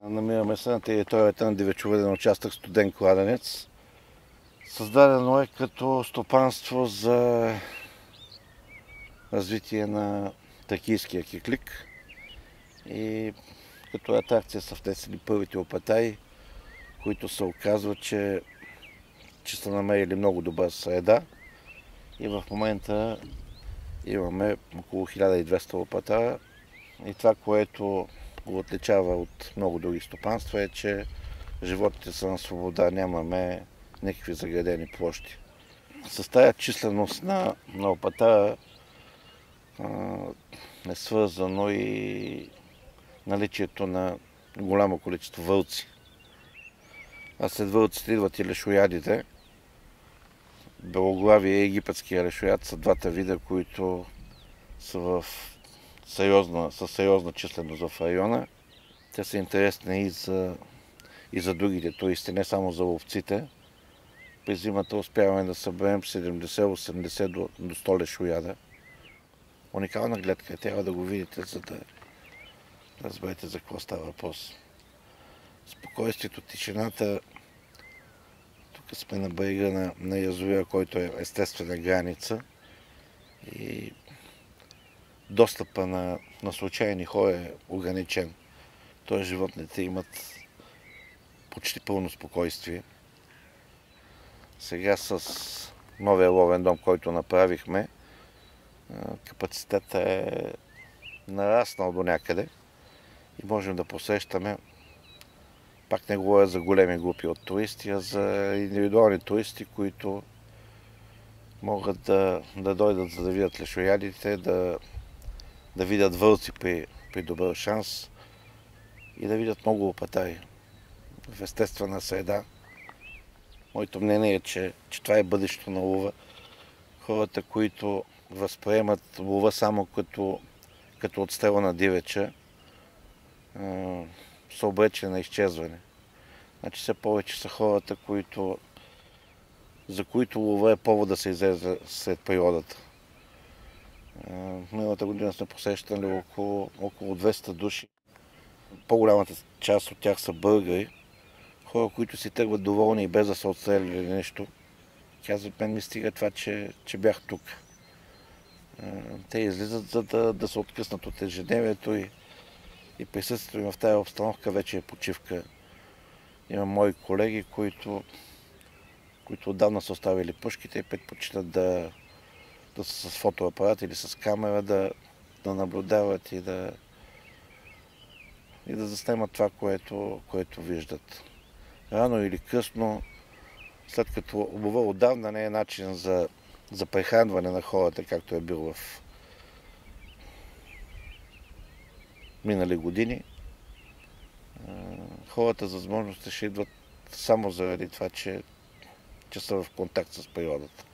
Намираме се на територията на дивечовъден участък Студен кладенец. Създадено е като стопанство за развитие на тракийския киклик и като атракция са внесени първите опатаи, които се оказва, че са намерили много добра среда и в момента имаме около 1200 опата. И това, което го отличава от много други стопанства е, че животните са на свобода, нямаме никакви заградени площи. С тая численост на опата е свързано и наличието на голямо количество вълци. А след вълците идват и лешоядите. Белоглавия и египетския лешояд са двата вида, които са сериозна численост в района. Те са интересни и за другите туристи, не само за ловците. През зимата успяваме да съберем 70-80 до 100 лешояда. Уникална гледка, трябва да го видите, за да разберете за какво става въпрос. Спокойствието, тишината. Тук сме на брега на язовира, който е естествена граница. И достъпа на случайни хора е ограничен. Тоест животните имат почти пълно спокойствие. Сега с новия ловен дом, който направихме, капацитетът е нараснал до някъде и можем да посрещаме, пак не говоря за големи групи от туристи, а за индивидуални туристи, които могат да дойдат, за да видят лешоядите, да видят вълци при добър шанс и да видят много опатаи в естествена среда. Моето мнение е, че това е бъдещето на лова. Хората, които възприемат лова само като отстрел на дивеча, са обречени на изчезване. Значи все повече са хората, за които лова е повод да се излезе сред природата. Миналата година сме посрещали около 200 души. По-голямата част от тях са българи, хора, които си тръгват доволни и без да са отстреляли нещо. Казват, мен ми стига това, че бях тук. Те излизат, за да се откъснат от ежедневието и присъствието им в тази обстановка вече е почивка. Имам мои колеги, които отдавна са оставили пушките и предпочитат да са с фотоапарат или с камера, да наблюдават и да заснемат това, което виждат. Рано или късно, след като лова отдавна не е начин за прехранване на хората, както е бил в минали години, хората за възможности ще идват само заради това, че са в контакт с природата.